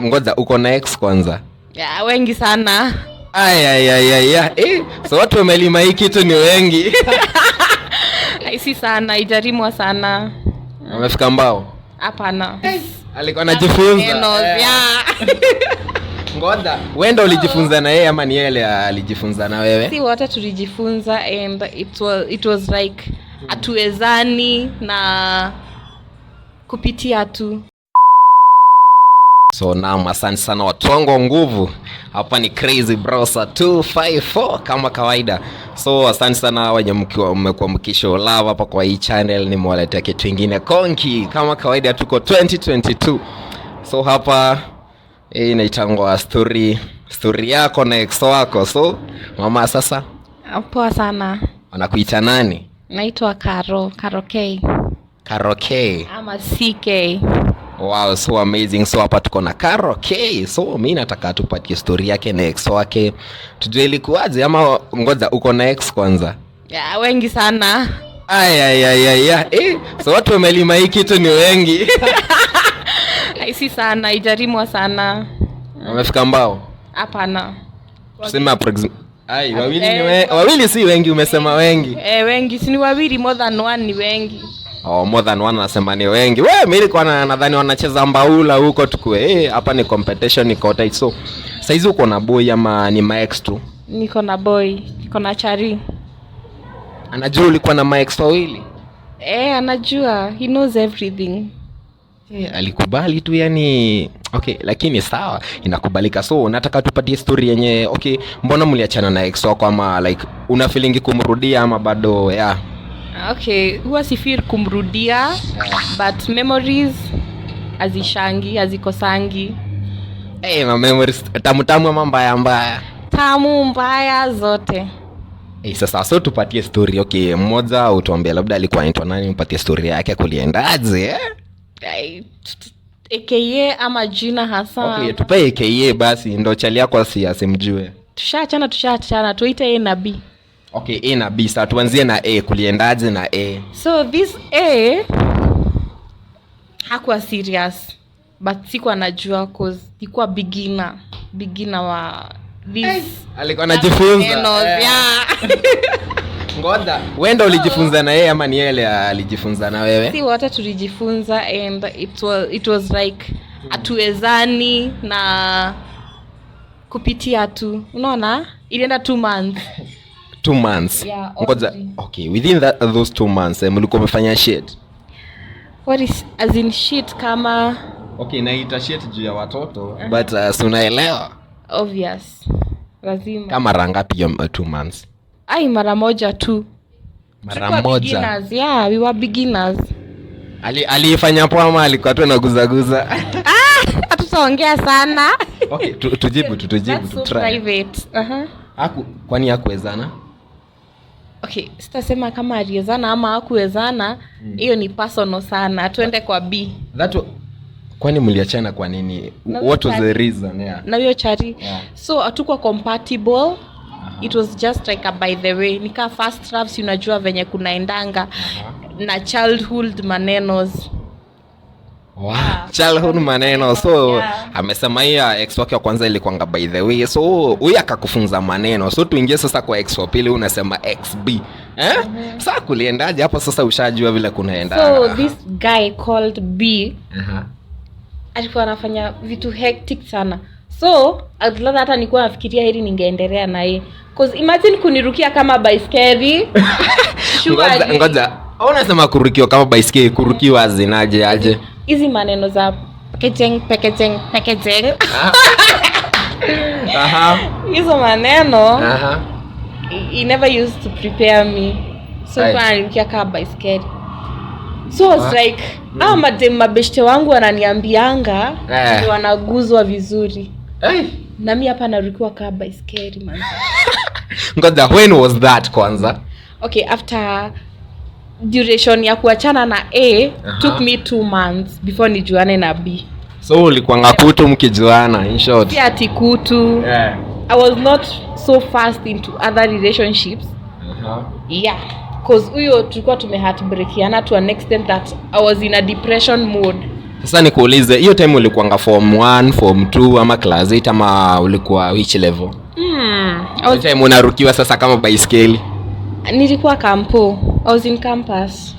Ngoja uko na ex kwanza? Yeah, wengi sana. So watu wamelima hii kitu ni wengi. Si sana, ijarimwa sana. Amefika mbao? Hapana. Alikuwa anajifunza. Ngoja, wewe ndio ulijifunza na yeye ama ni yeye alijifunza na wewe? Si wote tulijifunza and it was like atuwezani na kupitia tu. So naam, asante sana watu wangu wa nguvu. Hapa ni Crazy Browser 254 kama kawaida. So asante sana wenye mmekuwa mkisho love hapa kwa hii channel. Nimewaletea kitu kingine konki kama kawaida, tuko 2022. So hapa inaitangwa story yako na ex wako. So mama, sasa poa sana. Wanakuita nani? Naitwa Karo K. Karo K ama CK. Wow, so amazing. So hapa tuko na Karo K. So mimi nataka tupatie story yake na ex wake. Tujue ilikuwaje, ama ngoja uko na ex kwanza? Yeah, wengi sana. So watu wamelima hii kitu ni wengi. Si sana, ijarimwa sana. Wamefika mbao? Hapana. Tuseme wawili si wengi, umesema wengi. Wengi, si ni wawili, more than one ni wengi. More than one nasema ni wengi. Wewe mimi nilikuwa nadhani wanacheza mbaula huko tukue. Hapa ni competition, niko tight. So saizi uko na boy ama ni my ex tu? Niko na boy, niko na Chari. Anajua ulikuwa na my ex wawili? Anajua, he knows everything. Alikubali tu yani. Okay, lakini sawa, inakubalika. So nataka tupatie story yenye mbona mliachana na ex wako, ama like una feeling kumrudia ama bado Okay, huwa si feel kumrudia, but memories hazikosangi. Ma memories tamu ama mbaya? Tamu mbaya zote. Sasa so tupatie story. Mmoja utuambie labda alikuwa anaitwa nani, mpatie story yake kuliendaje? AKA ama jina hasa? Tupe AKA basi ndo chali yako asimjue. Tushachana tuite A na B. A na B. Sasa tuanzie na A, kuliendaje na A? So this A hakuwa serious, but sikuwa najua cause nilikuwa beginner wa this. Alikuwa anajifunza. Ngoja, wewe ndio ulijifunza na yeye ama ni yeye alijifunza na wewe? Si wote tulijifunza and it was like atuwezani na kupitia tu. Unaona? Ilienda 2 months. 2 months. Yeah, ngoja. Within those 2 months mlikuwa mmefanya shit. What is as in shit kama naita shit juu ya watoto, but unaelewa? Obvious. Lazima. Kama rangapi ya 2 months? Mara moja tu. Mara moja. Beginners. Yeah, we were beginners. Alifanya poa ama alikuwa tu anaguzaguza? Hatutaongea sana. Tujibu tu try. So private. Kwani hakuwezana? Sitasema kama aliwezana ama hakuwezana, hiyo ni personal sana. Tuende kwa B. Kwani mliachana kwa nini? What was the reason? Na hiyo Chari. So hatukuwa compatible. It was just like a by the way. Nika first loves, unajua venye kunaendanga na childhood manenos. Childhood maneno. So amesema ya ex wake wa kwanza ilikuwa by the way. So huyu akakufunza maneno. So tuingie sasa kwa ex wa pili, unasema XB. Sasa kuliendaje hapo sasa, ushajua vile kunaenda? So this guy called B alikuwa anafanya vitu hectic sana. So adlada hata nilikuwa nafikiria hili ningeendelea na yeye. Cause imagine kunirukia kama baiskeli. Ngoja. Unasema kurukiwa kama baiskeli, kurukiwa azinaje aje? Hizi maneno za packaging. Hizo maneno. He never used to prepare me. So kwa nirukia kama baiskeli. So it's like mabeshte wangu wananiambianga ndio wanaguzwa vizuri. Na mimi hapa narukiwa kama baiskeli man. Ngoja, when was that kwanza? After duration ya kuachana na A took me 2 months before nijuane na B. So ulikuwa ngakutu mkijuana in short? Si ati kutu. I was not so fast into other relationships. Cause huyo tulikuwa tumeheartbreakiana to an extent that I was in a depression mode. Sasa nikuulize, hiyo time ulikuwa form 1, form 2 ama class 8 ama ulikuwa which level? Hiyo time unarukiwa sasa kama baiskeli? Nilikuwa kampo. I was in campus.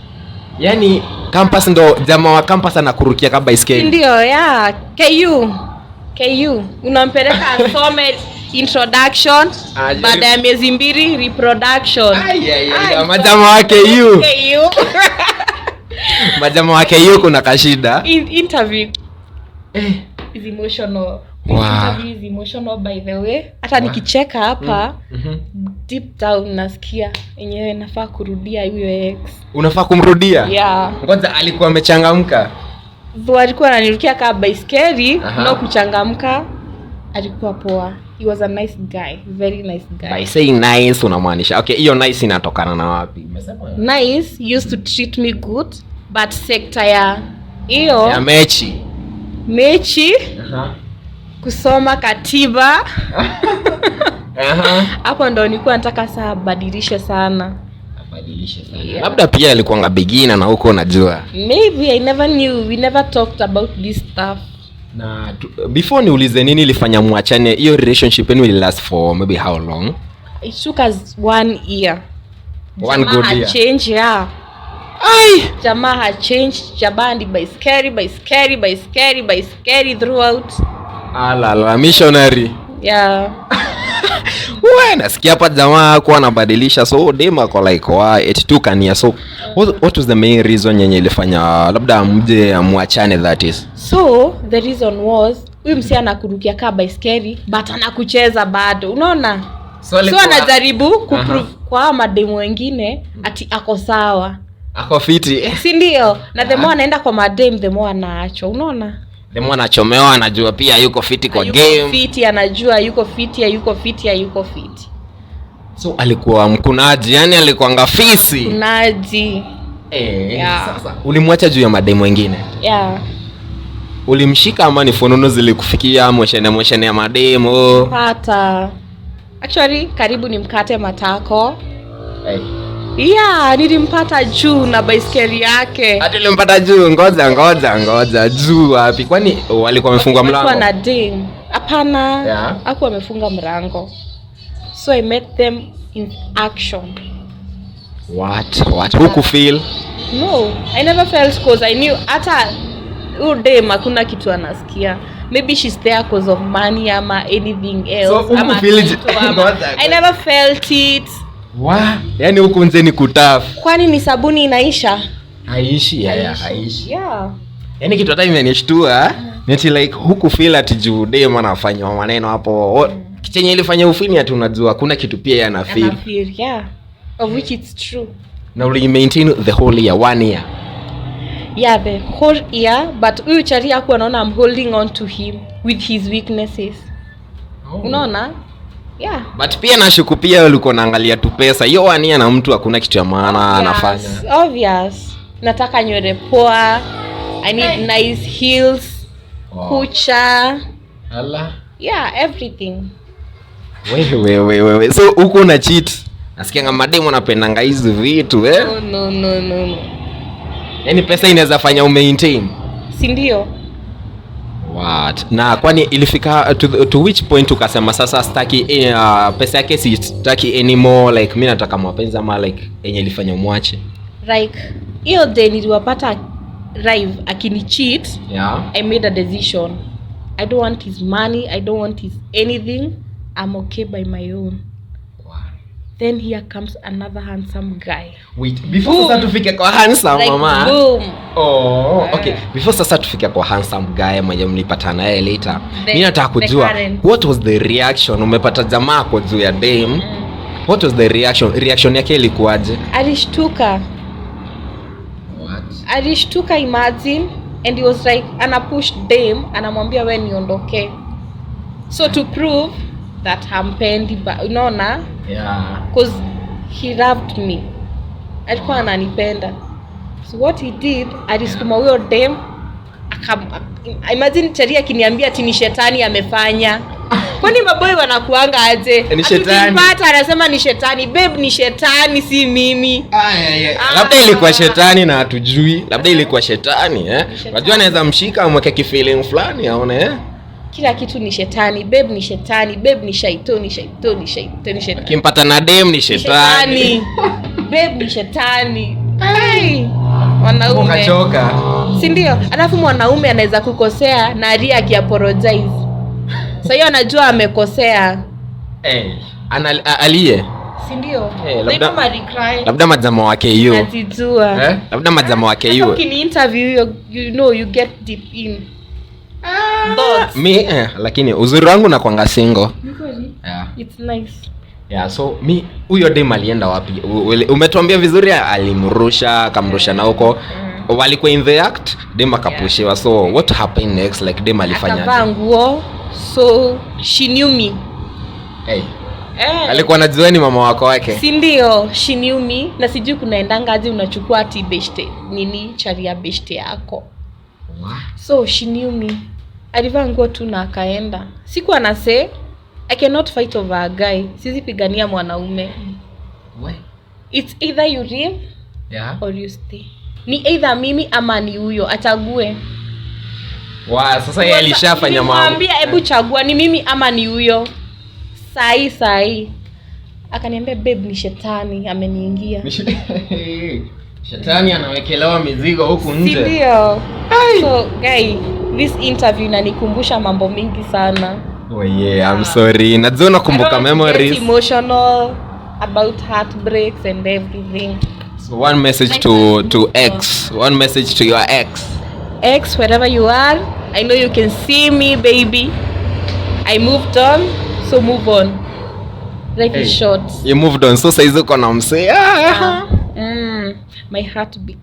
Yaani campus ndo jamaa wa campus anakurukia kama baiskeli? Ndio, yeah. KU. Unampeleka asome introduction, baada ya miezi 2 reproduction. Majamaa wa KU. Majamaa wa KU kuna kashida. Interview is emotional. Wow. Interview is emotional by the way. Hata nikicheka hapa deep down nasikia yenyewe nafaa kurudia huyo ex. Unafaa kumrudia? Yeah. Kwanza alikuwa amechangamka. Alikuwa ananirukia kama baiskeli, na kuchangamka. Alikuwa poa. He was a nice guy, very nice guy. By saying nice unamaanisha. Okay, hiyo nice inatokana na wapi? Umesema nice used to treat me good, but sector ya hiyo ya mechi kusoma katiba hapo ndo nilikuwa nataka saa badilishe sana. Yeah. Labda pia alikuwa beginner na huko unajua. Maybe I never knew, we never talked about this stuff. Na before niulize nini ilifanya muachane, hiyo relationship yenu will last for maybe how long? It took us 1 year. One good year. Change, yeah. Jamaa had changed. Jabandi baiskeli throughout. Ala missionary. Yeah. Wewe nasikia hapa jamaa kwa anabadilisha, so dema kwa like it took an year. So what was the main reason yenye ilifanya labda mje muachane that is? So the reason was huyu msi anakurukia kama baiskeli but anakucheza bado. Unaona? So anajaribu kuprove kwa mademu wengine ati ako sawa. Ako fiti. Si ndio? Na the more anaenda kwa madem the more anaachwa. Unaona? The more anachomewa anajua pia yuko fiti kwa game. Yuko fiti anajua yuko fiti. So alikuwa mkunaji, yani alikuwa ngafisi. Mkunaji. Yeah. Sasa ulimwacha juu ya mademu wengine? Yeah. Ulimshika ama ni fonono zilikufikia mweshene ya mademu? Pata. Actually karibu nimkate matako. Yeah, nilimpata juu na baiskeli yake. Hata nilimpata juu, ngoja juu wapi? Kwani walikuwa wamefunga mlango? Walikuwa na ding. Hapana. Yeah. Hakuwa wamefunga mlango. So I met them in action. What? Who feel? No, I never felt cause I knew hata dem hakuna kitu anasikia. Maybe she's there cause of money ama anything else. So ama I never felt it. Yaani huko nje ni kutafu. Kwani ni sabuni inaisha? Haishi. Yeah. Yaani kitu hata imenishtua, neti like huku feel ati juu dem anafanya maneno hapo. Kichenye ilifanya ufini ati unajua kuna kitu pia yeye ana feel. Yeah. Of which it's true. Na uli maintain the whole year, 1 year. Yeah, the whole year, but huyu chari hakuwa anaona I'm holding on to him with his weaknesses. Unaona? Yeah. But pia nashuku pia ulikuwa naangalia tu pesa. Hiyo 1 year na mtu hakuna kitu ya maana anafanya. Obvious. Nataka nywele poa. I need nice heels. Kucha. Ala. Yeah, everything. Wewe. So uko una cheat. Nasikia kama mademu anapendanga hizo vitu No. Yaani pesa inaweza fanya umaintain. Si ndio? What? Na kwani ilifika to which point ukasema sasa sitaki pesa yake sitaki anymore, like mimi nataka mapenzi ama like yenye ilifanya umwache? Like hiyo day niliwapata Rive akini cheat. Yeah. I made a decision. I don't want his money, I don't want his anything. I'm okay by my own. Then here comes another handsome guy. Wait, before sasa tufike kwa handsome like mama. Boom. Okay. Before sasa tufike kwa handsome guy mwenye mlipatana naye later. Mimi nataka kujua what was the reaction? Umepata jamaa kwa juu ya dem. What was the reaction? Reaction yake ilikuwaje? Alishtuka. What? Alishtuka, imagine, and he was like ana push dem anamwambia wewe niondoke. So to prove that hampendi, unaona? Yeah. Because he loved me. Alikuwa ananipenda. So what he did, alisukuma huyo dem imagine Charia akiniambia ati ni shetani amefanya. Kwani maboy wanakuanga aje? Ni shetani. Akipata anasema ni shetani. Babe ni shetani si mimi. Labda ilikuwa shetani na hatujui. Labda ilikuwa shetani Unajua anaweza mshika amweke kifeeling fulani aone Kila kitu ni shetani. Babe ni shetani. Babe ni shaitani. Kimpata na dem ni shetani. Babe ni shetani. Hey. Wanaume. Ukachoka. Si ndio? Alafu mwanaume anaweza kukosea na aria akiapologize. Sasa hiyo anajua amekosea. Aliye. Si ndio? Labda majama wake hiyo. Atijua. Labda majama wake hiyo. Ukini interview you get deep in. Lakini uzuri wangu na kwanga single. It's nice. So huyo dem alienda wapi? Umetuambia vizuri alimrusha, akamrusha na huko. Walikuwa in the act, dem akapushiwa. So what happened next? Like dem alifanya akavaa nguo. So she knew me. Alikuwa anajua ni mama wako wake. Si ndio? She knew me. Na sijui kunaendanga aje unachukua ati beshte. Nini charia beshte yako. So she knew me. Alivaa nguo tu na akaenda. Siku anase I cannot fight over a guy. Sisi pigania mwanaume. Why? It's either you leave or you stay. Ni either mimi ama ni huyo achague. Sasa yeye alishafanya mambo. Nilimwambia hebu chagua ni mimi ama ni huyo. Sai. Akaniambia babe ni shetani ameniingia. Shetani anawekelewa mizigo huku nje. Ndio. So guy, this interview inanikumbusha mambo mingi sana. I'm sorry. Najua nakumbuka memories. It's emotional about heartbreaks and everything. So one message to ex. One message to your ex. Ex, wherever you are, I know you can see me, baby. I moved on, so move on. Life is short. You moved on, so saizi uko na msee. My heartbeat.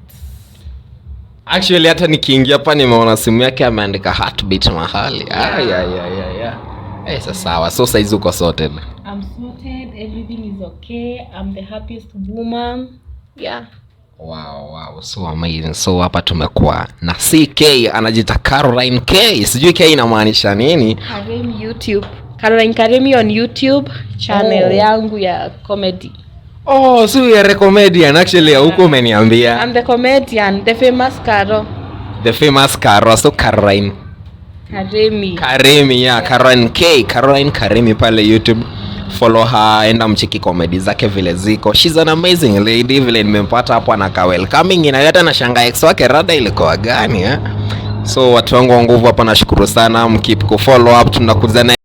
Actually hata nikiingia hapa nimeona simu yake ameandika heartbeat mahali. Sasa sawa. So saizi uko sorted. I'm sorted, everything is okay. I'm the happiest woman. Wow, so amazing. So hapa tumekuwa na CK anajiita Caroline K. Sijui K inamaanisha nini? Karemi YouTube. Caroline Karemi on YouTube channel yangu ya comedy. So you're a comedian actually. Huko umeniambia. I'm the comedian, the famous Caro. The famous Caro. So Caroline Karemi, Caroline K. Caroline Karemi pale YouTube. Follow her, enda mcheki comedy zake vile ziko. She's an amazing lady. Vile nimempata hapo anaka welcoming inaleta na shanga ex wake rada ilikuwa gani So watu wangu wa nguvu hapa nashukuru sana, mkeep ku follow up, tunakuja na